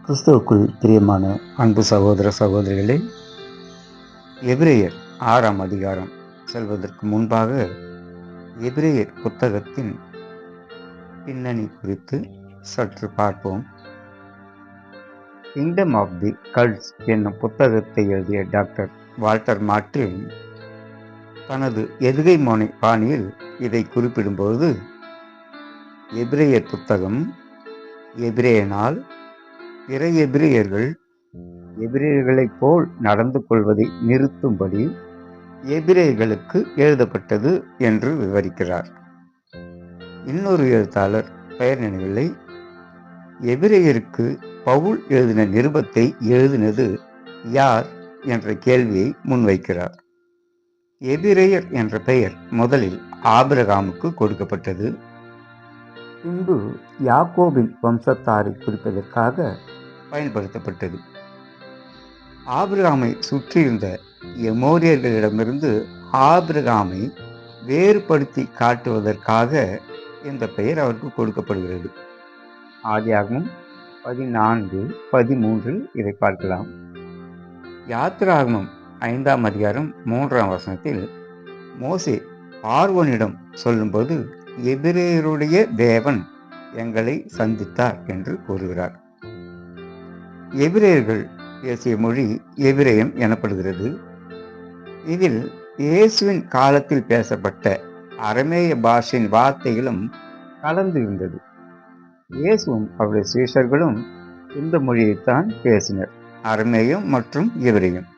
கிறிஸ்துவுக்குள் பிரியமான அன்பு சகோதர சகோதரிகளே, எபிரேயர் 6ஆம் அதிகாரம் செல்வதற்கு முன்பாக எபிரேயர் புத்தகத்தின் பின்னணி குறித்து சற்று பார்ப்போம். கிங்டம் ஆஃப் தி கல்ட்ஸ் என்னும் புத்தகத்தை எழுதிய டாக்டர் வால்டர் மார்ட்டின் தனது எதுகை மோனை பாணியில் இதை குறிப்பிடும்போது, எபிரேயர் புத்தகம் எபிரேயனால் பிற எபிரேயர்கள் எபிரேயர்களைப் போல் நடந்து கொள்வதை நிறுத்தும்படி எபிரேயர்களுக்கு எழுதப்பட்டது என்று விவரிக்கிறார். இன்னொரு எழுத்தாளர் பெயர் நினைவில்லை, எபிரேயருக்கு பவுல் எழுதின நிருபத்தை எழுதினது யார் என்ற கேள்வியை முன்வைக்கிறார். எபிரேயர் என்ற பெயர் முதலில் ஆபிரகாமுக்கு கொடுக்கப்பட்டது. பின்பு யாக்கோபின் வம்சத்தாரை குறிப்பதற்காக பயன்படுத்தப்பட்டது. ஆபிரகாமை சுற்றியிருந்த எமோரியர்களிடமிருந்து ஆபிரகாமை வேறுபடுத்தி காட்டுவதற்காக இந்த பெயர் அவருக்கு கொடுக்கப்படுகிறது. ஆதியாகமம் 14:13 இதை பார்க்கலாம். யாத்திராகமம் 5ஆம் அதிகாரம் 3ஆம் வசனத்தில் மோசே பார்வோனிடம் சொல்லும்போது, எபிரேயருடைய தேவன் எங்களை சந்தித்தார் என்று கூறுகிறார். எபிரேயர்கள் பேசிய மொழி எபிரேயம் எனப்படுகிறது. இதில் இயேசுவின் காலத்தில் பேசப்பட்ட அரமேய பாஷையின் வார்த்தைகளும் கலந்து இருந்தது. இயேசுவும் அவருடைய சீஷர்களும் இந்த மொழியைத்தான் பேசினர், அரமேயம் மற்றும் எபிரேயம்.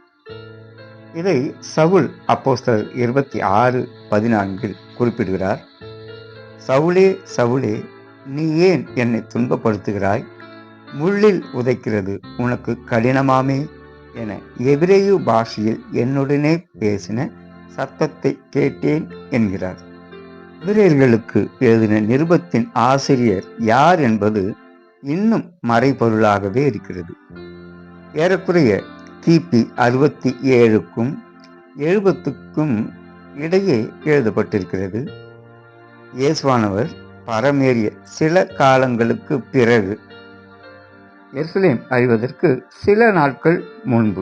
இதை சவுல் அப்போஸ்தலர் 26:14 குறிப்பிடுகிறார். சவுலே சவுலே, நீ ஏன் என்னை துன்பப்படுத்துகிறாய்? முள்ளில் உதைக்கிறது உனக்கு கடினமாமே என எபிரேயு பாஷையில் என்னுடனே பேசின சத்தத்தை கேட்டேன் என்கிறார். எபிரேயர்களுக்கு எழுதின நிருபத்தின் ஆசிரியர் யார் என்பது இன்னும் மறைபொருளாகவே இருக்கிறது. ஏறக்குறைய கிபி 67க்கும் 70க்கும் இடையே எழுதப்பட்டிருக்கிறது. இயேசுவானவர் பரமேறிய சில காலங்களுக்கு பிறகு எருசலேம் அழிவதற்கு சில நாட்கள் முன்பு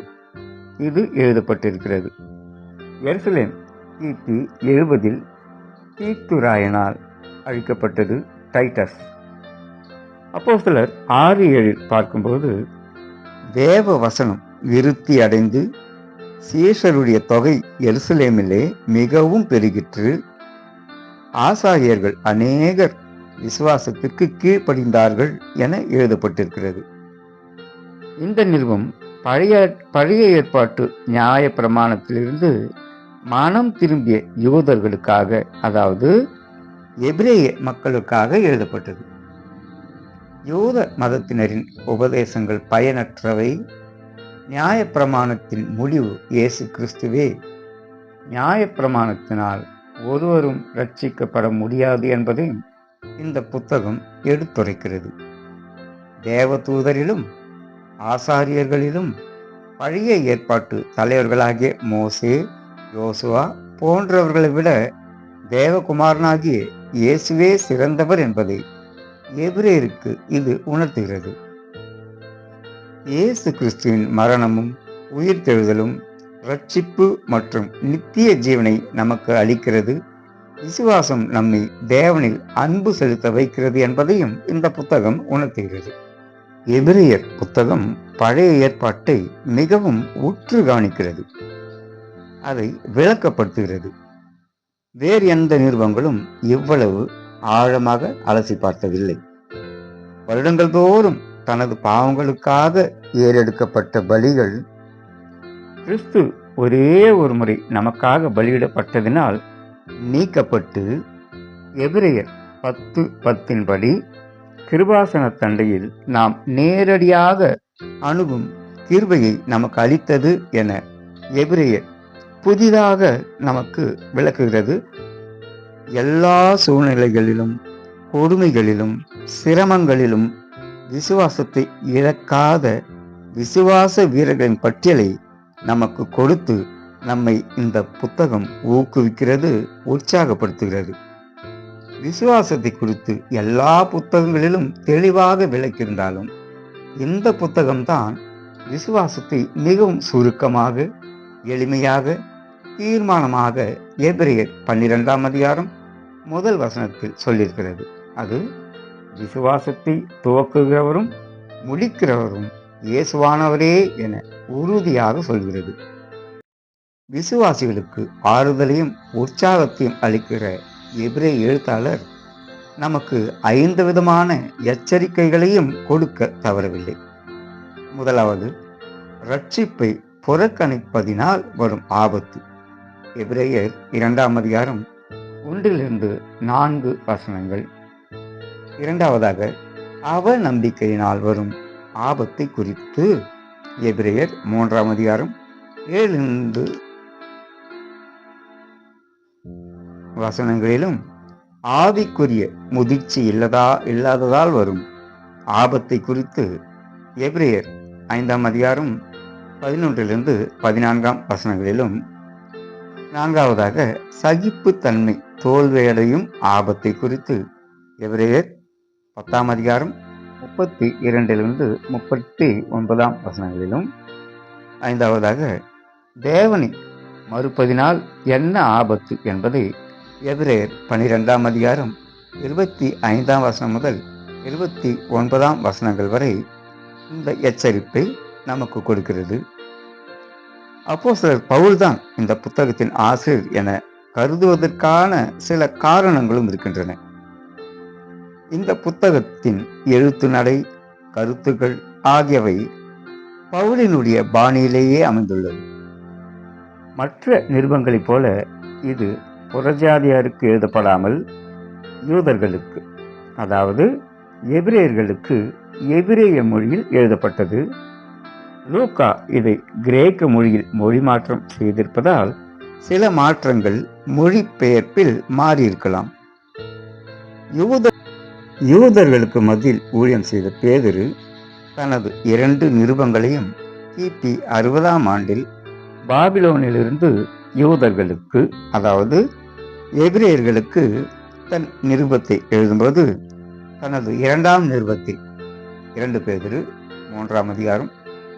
இது எழுதப்பட்டிருக்கிறது. எருசலேம் கிபி 70இல் தீத்துராயனால் அழிக்கப்பட்டது டைட்டஸ். அப்போஸ்தலர் 6:7 பார்க்கும்போது, தேவ வசனம் விருத்தி அடைந்து சீஷருடைய தொகை எருசலேமிலே மிகவும் பெருகிற்று, ஆசாரியர்கள் அநேகர் விசுவாசத்திற்கு கீழ்ப்படிந்தார்கள் என எழுதப்பட்டிருக்கிறது. இந்த நிறுவம் பழைய ஏற்பாட்டு நியாய பிரமாணத்திலிருந்து மனம் திரும்பிய யூதர்களுக்காக, அதாவது எபிரேய மக்களுக்காக எழுதப்பட்டது. யூத மதத்தினரின் உபதேசங்கள் பயனற்றவை. நியாய பிரமாணத்தின் முடிவு இயேசு கிறிஸ்துவே. நியாய பிரமாணத்தினால் ஒருவரும் ரட்சிக்கப்பட முடியாது என்பதை இந்த புத்தகம் எடுத்துரைக்கிறது. தேவதூதரிலும் ஆசாரியர்களிலும் பழைய ஏற்பாட்டு தலைவர்களாகிய மோசே, யோசுவா போன்றவர்களை விட தேவகுமாரனாகிய இயேசுவே சிறந்தவர் என்பதை எபிரேயருக்கு இது உணர்த்துகிறது. இயேசு கிறிஸ்துவின் மரணமும் உயிர்த்தெழுதலும் ரட்சிப்பு மற்றும் நித்திய ஜீவனை நமக்கு அளிக்கிறது. விசுவாசம் நம்மை தேவனில் அன்பு செலுத்த வைக்கிறது என்பதையும் இந்த புத்தகம் உணர்த்துகிறது. எபிரேயர் புத்தகம் பழைய ஏற்பாட்டை மிகவும் உற்று கவனிக்கிறது, அதை விளக்கப்படுத்துகிறது. வேறு எந்த நிறுவனங்களும் இவ்வளவு ஆழமாக அலசி பார்த்ததில்லை. வருடங்கள் தோறும் தனது பாவங்களுக்காக ஏறெடுக்கப்பட்ட பலிகள் கிறிஸ்து ஒரே ஒரு முறை நமக்காக பலியிடப்பட்டதினால் நீக்கப்பட்டு, எபிரேயர் 10:10 படி கிருபாசன தண்டையில் நாம் நேரடியாக அணுகும் கிருபையை நமக்கு அளித்தது என எபிரேயர் புதிதாக நமக்கு விளக்குகிறது. எல்லா சூழ்நிலைகளிலும், கொடுமைகளிலும், சிரமங்களிலும் விசுவாசத்தை இழக்காத விசுவாச வீரர்களின் பட்டியலை நமக்கு கொடுத்து நம்மை இந்த புத்தகம் ஊக்குவிக்கிறது, உற்சாகப்படுத்துகிறது. விசுவாசத்தை குறித்து எல்லா புத்தகங்களிலும் தெளிவாக விளக்கியிருந்தாலும் இந்த புத்தகம்தான் விசுவாசத்தை மிகவும் சுருக்கமாக, எளிமையாக, தீர்மானமாக எபிரேயர் 12ஆம் அதிகாரம் முதல் வசனத்தில் சொல்லியிருக்கிறது. அது விசுவாசத்தை துவக்குகிறவரும் முடிக்கிறவரும் இயேசுவானவரே என உறுதியாக சொல்கிறது. விசுவாசிகளுக்கு ஆறுதலையும் உற்சாகத்தையும் அளிக்கிற எபிரேய எழுத்தாளர் நமக்கு 5 விதமான எச்சரிக்கைகளையும் கொடுக்க தவறவில்லை. முதலாவது, ரட்சிப்பை புறக்கணிப்பதினால் வரும் ஆபத்து. எபிரேயர் 2ஆம் அதிகாரம் 1-4 வசனங்கள். இரண்டாவதாக, அவநம்பிக்கையினால் வரும் ஆபத்தை குறித்து எபிரேயர் 3ஆம் அதிகாரம் 7 வசனங்களிலும், ஆவிக்குரிய முதிர்ச்சி இல்லாததால் வரும் ஆபத்தை குறித்து எபிரேயர் 5ஆம் அதிகாரம் 11-14 வசனங்களிலும், நான்காவதாக சகிப்புத்தன்மை தோல்வியடையும் ஆபத்தை குறித்து எபிரேயர் 10ஆம் அதிகாரம் 32-39 வசனங்களிலும், ஐந்தாவதாக தேவனை மறுப்பதினால் என்ன ஆபத்து என்பதை எபிரேயர் 12ஆம் அதிகாரம் 25 வசனம் முதல் 29 வசனங்கள் வரை இந்த எச்சரிப்பை நமக்கு கொடுக்கிறது. அப்போஸ்தலர் பவுல்தான் இந்த புத்தகத்தின் ஆசிரியர் என கருதுவதற்கான சில காரணங்களும் இருக்கின்றன. இந்த புத்தகத்தின் எழுத்து நடை, கருத்துக்கள் ஆகியவை பவுலினுடைய பாணியிலேயே அமைந்துள்ளது. மற்ற நிருபங்களைப் போல இது புறஜாதியாருக்கு எழுதப்படாமல் யூதர்களுக்கு, அதாவது எபிரேயர்களுக்கு எபிரேய மொழியில் எழுதப்பட்டது. லூக்கா இதை கிரேக்க மொழியில் மொழிமாற்றம் செய்திருப்பதால் சில மாற்றங்கள் மொழிபெயர்ப்பில் மாறியிருக்கலாம். யூதர்களுக்கு மத்தியில் ஊழியம் செய்த பேதுரு தனது 2 நிருபங்களையும் கிபி 60ஆம் ஆண்டில் பாபிலோனிலிருந்து யூதர்களுக்கு, அதாவது எபிரேயர்களுக்கு தன் நிருபத்தை எழுதும்போது தனது 2ஆம் நிருபத்தில் 2 பேதுரு 3ஆம் அதிகாரம்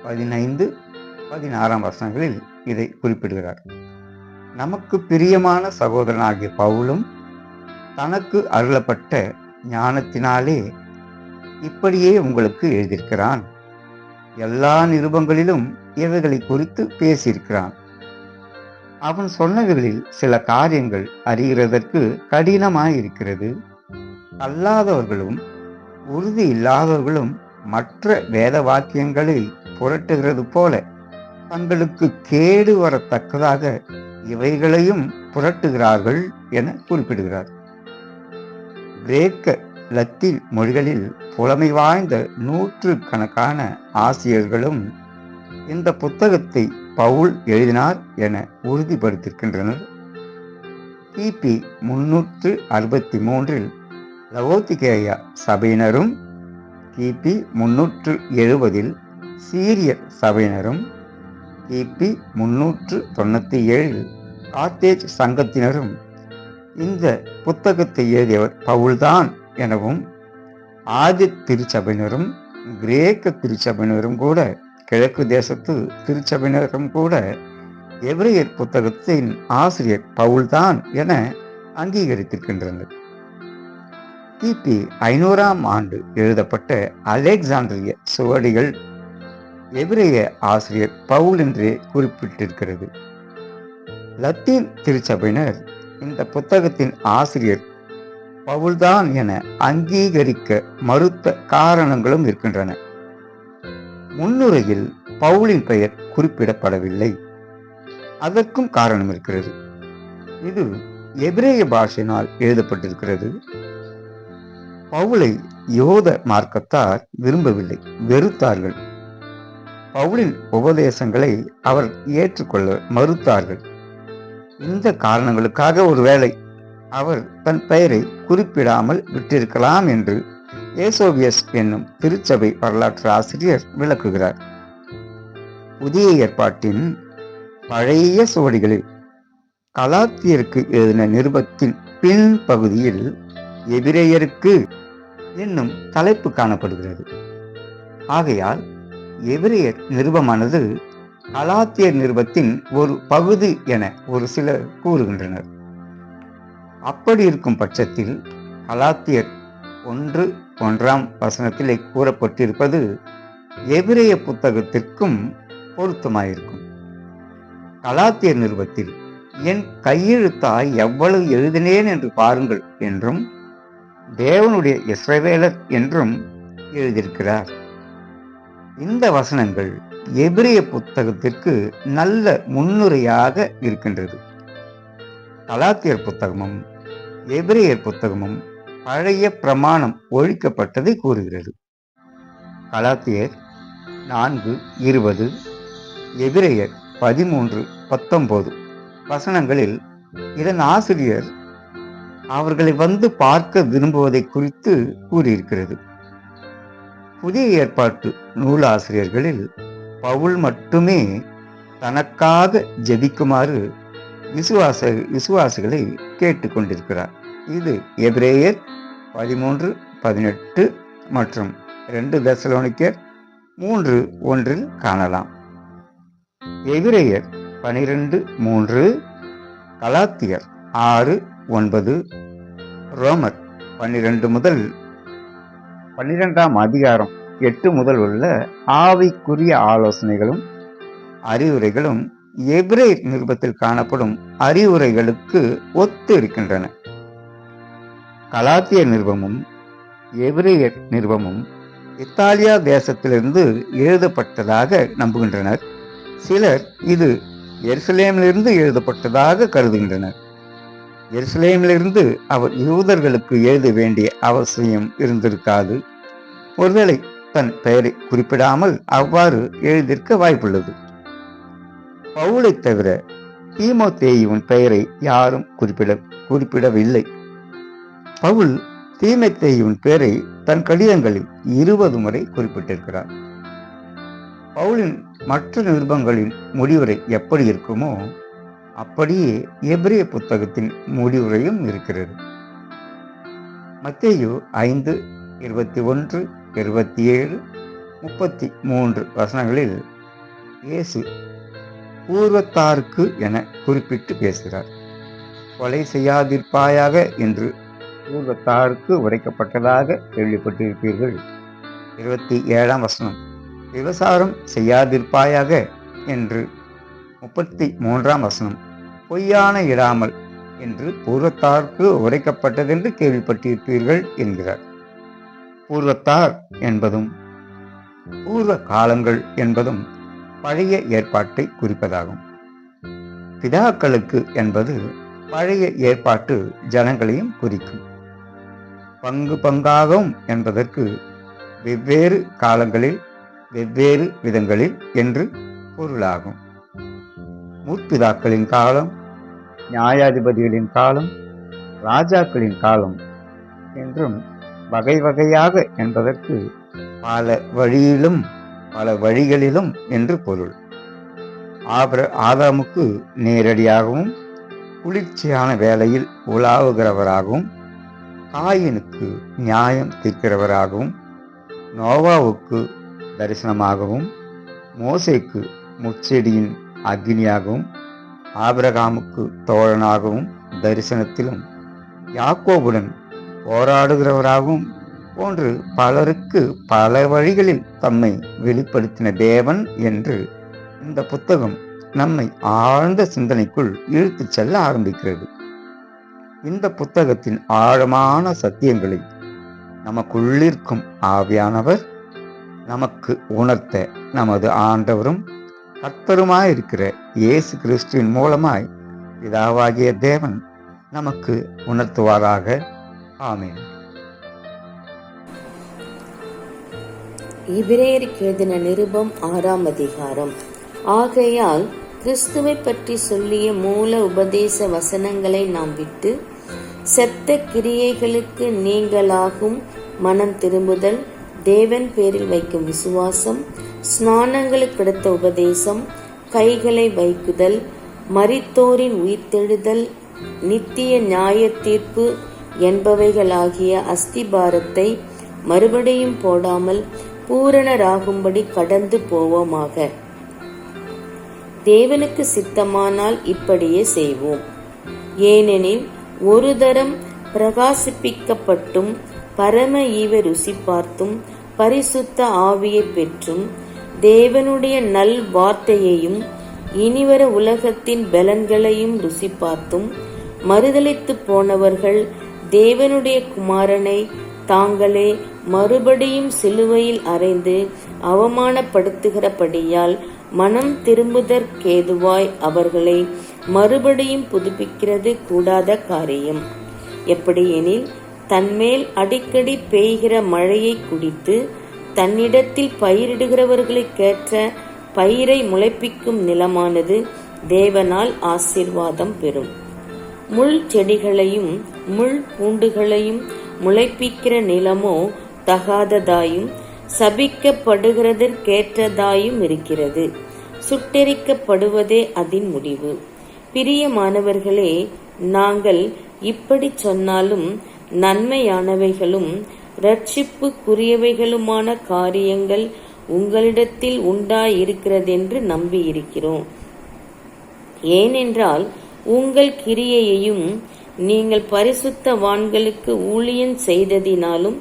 15-16 வசனங்களில் இதை குறிப்பிடுகிறார். நமக்கு பிரியமான சகோதரனாகிய பவுலும் தனக்கு அருளப்பட்ட ஞானத்தினாலே இப்படியே உங்களுக்கு எழுதியிருக்கிறான். எல்லா நிருபங்களிலும் இவைகளை குறித்து பேசியிருக்கிறான். அவன் சொன்னவைகளில் சில காரியங்கள் அறிகிறதற்கு கடினமாயிருக்கிறது. அல்லாதவர்களும் உறுதி இல்லாதவர்களும் மற்ற வேத வாக்கியங்களை புரட்டுகிறது போல தங்களுக்கு கேடு வரத்தக்கதாக இவைகளையும் புரட்டுகிறார்கள் என குறிப்பிடுகிறார். கிரேக்க, லத்தீன் மொழிகளில் புலமை வாய்ந்த 100கணக்கான ஆசிரியர்களும் இந்த புத்தகத்தை பவுல் எழுதினார் என உறுதிப்படுத்தியிருக்கின்றனர். கிபி 363 லவோதிகேயா சபையினரும், கிபி 370 சீரியர் சபையினரும், கிபி 397 கார்த்தேஜ் சங்கத்தினரும் இந்த புத்தகத்தை எழுதியவர் பவுல்தான் எனவும், ஆதி திருச்சபையினரும் கிரேக்க திருச்சபையினரும் கூட, கிழக்கு தேசத்து திருச்சபையினரும் கூட எபிரேயர் புத்தகத்தின் ஆசிரியர் பவுல்தான் என அங்கீகரித்திருக்கின்றனர். கிபி 500ஆம் ஆண்டு எழுதப்பட்ட அலெக்சாண்டிரிய சுவடிகள் எபிரேய ஆசிரியர் பவுல் என்றே குறிப்பிட்டிருக்கிறது. லத்தீன் திருச்சபையினர் இந்த புத்தகத்தின் ஆசிரியர் பவுல்தான் என அங்கீகரிக்க மறுத்த காரணங்களும் இருக்கின்றன. முன்னுரையில் பவுலின் பெயர் குறிப்பிடப்படவில்லை. அதற்கும் காரணம் இருக்கிறது. இது எபிரேய பாஷையினால் எழுதப்பட்டிருக்கிறது. பவுலை யோத மார்க்கத்தார் விரும்பவில்லை, வெறுத்தார்கள். பவுலின் உபதேசங்களை அவர் ஏற்றுக்கொள்ள மறுத்தார்கள். இந்த காரணங்களுக்காக ஒருவேளை அவர் தன் பெயரை குறிப்பிடாமல் விட்டிருக்கலாம் என்று ஏசோபியஸ் என்னும் திருச்சபை வரலாற்று ஆசிரியர் விளக்குகிறார். புதிய ஏற்பாட்டின் பழைய சுவடிகளில் கலாத்தியருக்கு எழுதின நிருபத்தின் பின் பகுதியில் எபிரேயருக்கு என்னும் தலைப்பு காணப்படுகிறது. ஆகையால் எபிரேயர் நிருபமானது கலாத்தியர் நிருபத்தின் ஒரு பகுதி என ஒரு சிலர் கூறுகின்றனர். அப்படி இருக்கும் பட்சத்தில் கலாத்தியர் 1:1 கூறப்பட்டிருப்பது எபிரேய புத்தகத்திற்கும் பொருத்தமாயிருக்கும். கலாத்தியர் நிருபத்தில் என் கையெழுத்தாய் எவ்வளவு எழுதினேன் என்று பாருங்கள் என்றும் தேவனுடைய இஸ்ரவேலர் என்றும் எழுதியிருக்கிறார். இந்த வசனங்கள் எபிரேய புத்தகத்திற்கு நல்ல முன்னுரையாக இருக்கின்றது. கலாத்தியர் புத்தகமும் எபிரேயர் புத்தகமும் பழைய பிரமாணம் ஒழிக்கப்பட்டதை கூறுகிறது. கலாத்தியர் 4:20, எபிரேயர் 13:19 வசனங்களில் இதன் ஆசிரியர் அவர்களை வந்து பார்க்க விரும்புவதை குறித்து கூறியிருக்கிறது. புதிய ஏற்பாட்டு நூலாசிரியர்களில் பவுல் மட்டுமே தனக்காக ஜெபிக்குமாறு விசுவாசிகளை கேட்டுக்கொண்டிருக்கிறார். இது எபிரேயர் 13:18 மற்றும் 2 தெசலோனிக்கர் 3:1 காணலாம். எபிரேயர் 12:3, கலாத்தியர் 6:9, ரோமர் 12 முதல் 12ஆம் அதிகாரம் 8 முதல் உள்ள ஆவிக்குரிய ஆலோசனைகளும் அறிவுரைகளும் எபிரேயர் நிருபத்தில் காணப்படும் அறிவுரைகளுக்கு ஒத்து இருக்கின்றன. கலாத்தியர் நிருபமும் எபிரேயர் நிருபமும் இத்தாலியா தேசத்திலிருந்து எழுதப்பட்டதாக நம்புகின்றனர். சிலர் இது எருசலேமிலிருந்து எழுதப்பட்டதாக கருதுகின்றனர். எருசலேமிலிருந்து அவர் யூதர்களுக்கு எழுத வேண்டிய அவசியம் இருந்திருக்காது. ஒருவேளை தன் பெயரை குறிப்பிடாமல் அவ்வாறு எழுதியிருக்க வாய்ப்புள்ளது. பவுலை தவிர தீமோத்தேயுவின் பெயரை யாரும் குறிப்பிடவில்லை. பவுல் தீமோத்தேயுவின் பெயரை தன் கடிதங்களில் 20 முறை குறிப்பிட்டிருக்கிறார். பவுலின் மற்ற நிருபங்களின் முடிவுரை எப்படி இருக்குமோ அப்படியே எபிரேய புத்தகத்தின் முடிவுரையும் இருக்கிறது. மத்தேயு 5:21, 27, 33 வசனங்களில் இயேசு பூர்வத்தாருக்கு என குறிப்பிட்டு பேசுகிறார். கொலை செய்யாதிருப்பாயாக என்று பூர்வத்தாருக்கு உரைக்கப்பட்டதாக கேள்விப்பட்டிருப்பீர்கள். 27ஆம் வசனம் விபசாரம் செய்யாதிருப்பாயாக என்று 33ஆம் வசனம் பொய்யான இடாமல் என்று பூர்வத்தாருக்கு உரைக்கப்பட்டதென்று கேள்விப்பட்டிருப்பீர்கள் என்கிறார். பூர்வத்தார் என்பதும் பூர்வ காலங்கள் என்பதும் பழைய ஏற்பாட்டை குறிப்பதாகும். பிதாக்களுக்கு என்பது பழைய ஏற்பாட்டு ஜனங்களையும் குறிக்கும். பங்கு பங்காகவும் என்பதற்கு வெவ்வேறு காலங்களில் வெவ்வேறு விதங்களில் என்று பொருளாகும். முற்பிதாக்களின் காலம், நியாயாதிபதிகளின் காலம், ராஜாக்களின் காலம் என்றும் வகை வகையாக என்பதற்கு பல வழியிலும் பல வழிகளிலும் என்று பொருள். ஆதாமுக்கு நேரடியாகவும் குளிர்ச்சியான வேளையில் உலாவுகிறவராகவும், காயினுக்கு நியாயம் தீர்க்கிறவராகவும், நோவாவுக்கு தரிசனமாகவும், மோசேக்கு முட்செடியின் அக்னியாகவும், ஆபிரகாமுக்கு தோழனாகவும் தரிசனத்திலும், யாக்கோபுடன் போராடுகிறவராகவும் போன்று பலருக்கு பல வழிகளில் தம்மை வெளிப்படுத்தின தேவன் என்று இந்த புத்தகம் நம்மை ஆழ்ந்த சிந்தனைக்குள் இழுத்துச் செல்ல ஆரம்பிக்கிறது. இந்த புத்தகத்தின் ஆழமான சத்தியங்களை நமக்குள்ளிருக்கும் ஆவியானவர் நமக்கு உணர்த்த நமது ஆண்டவரும் கர்த்தருமாயிருக்கிற இயேசு கிறிஸ்துவின் மூலமாய் பிதாவாகிய தேவன் நமக்கு உணர்த்துவாராக. ஆமென். எபிரேயருக்கு எழுதின நிருபம் 6ஆம் அதிகாரம். ஆகையால் கிறிஸ்துவை பற்றி சொல்லிய மூல உபதேச வசனங்களை நாம் விட்டு செத்த கிரியைகளுக்கு நீங்களாகும் மனம் திரும்புதல், தேவன் பேரில் வைக்கும் விசுவாசம், ஸ்நானங்களுக்கு அடுத்த உபதேசம், கைகளை வைக்குதல், மரித்தோரின் உயிர்த்தெழுதல், நித்திய நியாய தீர்ப்பு என்பவைகளாகிய அஸ்திபாரத்தை மறுபடியும் போடாமல் பூரணராகும்படி கடந்து போவோமாக. தேவனுக்கு சித்தமானால் இப்படியே செய்வோம். ஏனெனில் ஒரு தரம் பிரகாசிப்பிக்கப்பட்டும் பரம ஈவை ருசி பார்த்தும் பரிசுத்த ஆவியை பெற்றும் தேவனுடைய நல் வார்த்தையையும் இனிவர உலகத்தின் பலன்களையும் ருசி பார்த்தும் மறுதலித்து போனவர்கள் தேவனுடைய குமாரனை தாங்களே மறுபடியும் சிலுவையில் அறைந்து அவமானப்படுத்துகிறபடியால் மனம் திரும்புதற்கேதுவாய் அவர்களை மறுபடியும் புதுப்பிக்கிறது கூடாத காரியம். எப்படியெனில் தன்மேல் அடிக்கடி பெய்கிற மழையை குடித்து தன்னிடத்தில் பயிரிடுகிறவர்களுக்கேற்ற பயிரை முளைப்பிக்கும் நிலமானது தேவனால் ஆசீர்வாதம் பெறும். முள் செடிகளையும் முள் பூண்டுகளையும் முளைப்பிக்கிற நிலமோ தகாததாயும் சபிக்கப்படுகிறதற்கேற்றதாயும் இருக்கிறது. சுட்டெரிக்கப்படுவதே அதன் முடிவு. பிரியமானவர்களே, நாங்கள் இப்படி சொன்னாலும் நன்மையானவைகளும் இரட்சிப்புக்குரியவைகளுமான காரியங்கள் உங்களிடத்தில் உண்டாயிருக்கிறதென்று நம்பியிருக்கிறோம். ஏனென்றால் உங்கள் கிரியையையும் நீங்கள் பரிசுத்தவான்களுக்கு ஊழியம் செய்ததினாலும்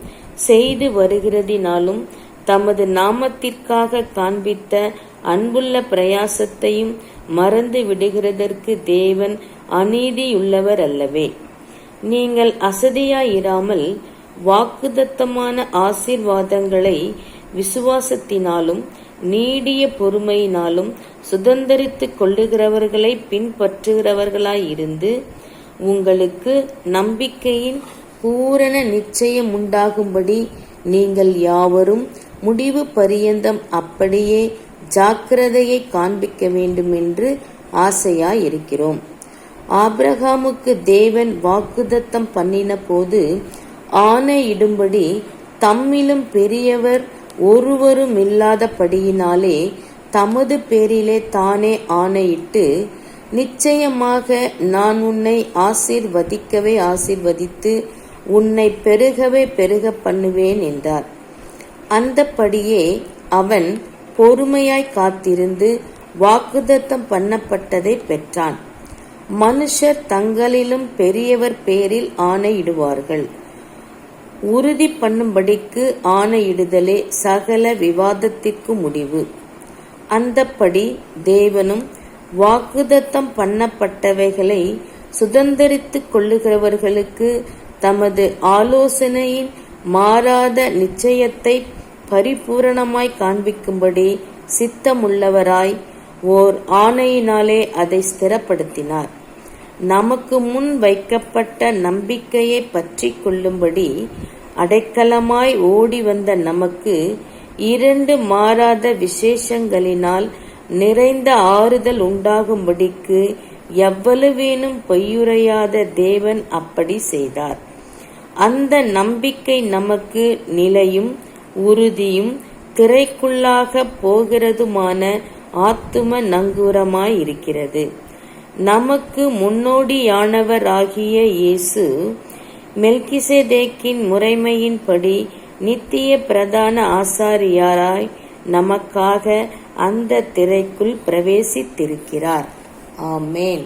செய்து வருகிறதினாலும் தமது நாமத்திற்காக காண்பித்த அன்புள்ள பிரயாசத்தையும் மறந்து விடுகிறதற்கு தேவன் அநீதியுள்ளவர் அல்லவே. நீங்கள் அசதியாயிராமல் வாக்குதத்தமான ஆசீர்வாதங்களை விசுவாசத்தினாலும் நீடிய பொறுமையினாலும் சுதந்தரித்துக் கொள்ளுகிறவர்களை பின்பற்றுகிறவர்களாயிருந்து உங்களுக்கு நம்பிக்கையின் பூரண நிச்சயம் உண்டாகும்படி நீங்கள் யாவரும் முடிவு பரியந்தம் அப்படியே ஜாக்கிரதையை காண்பிக்க வேண்டும் என்று ஆசையாயிருக்கிறோம். ஆபிரகாமுக்கு தேவன் வாக்குதத்தம் பண்ணின போது ஆணையிடும்படி தம்மிலும் பெரியவர் ஒருவருமில்லாதபடியினாலே தமது பேரிலே தானே ஆணையிட்டு, நிச்சயமாக நான் உன்னை ஆசீர்வதிக்கவே ஆசீர்வதித்து உன்னை பெருகவே பெருக பண்ணுவேன் என்றார். அந்தப்படியே அவன் பொறுமையாய் காத்திருந்து வாக்குதத்தம் பண்ணப்பட்டதை பெற்றான். மனுஷர் தங்களிலும் பெரியவர் பேரில் ஆணையிடுவார்கள். உறுதி பண்ணும்படிக்கு ஆணையிடுதலே சகல விவாதத்திற்கு முடிவு. அந்தப்படி தேவனும் வாக்குதத்தம் பண்ணப்பட்டவைகளை சுதந்தரித்துக் கொள்ளுகிறவர்களுக்கு தமது ஆலோசனையின் மாறாத நிச்சயத்தை பரிபூரணமாய் காண்பிக்கும்படி சித்தமுள்ளவராய் ஓர் ஆணையினாலே அதை ஸ்திரப்படுத்தினார். நமக்கு முன் வைக்கப்பட்ட நம்பிக்கையை பற்றி கொள்ளும்படி அடைக்கலமாய் ஓடி வந்த நமக்கு 2 மாறாத விசேஷங்களினால் நிறைந்த ஆறுதல் உண்டாகும்படிக்கு எவ்வளவேனும் பொய்யுரையாத தேவன் அப்படி செய்தார். அந்த நம்பிக்கை நமக்கு நிலையும் உறுதியும் திரைக்குள்ளாக போகிறதுமான ஆத்தும நங்கூரமாயிருக்கிறது. நமக்கு முன்னோடியானவராகிய இயேசு மெல்கிசேதேக்கின் முறைமையின்படி நித்திய பிரதான ஆசாரியாராய் நமக்காக அந்த திரைக்குள் பிரவேசித்திருக்கிறார். ஆமென்.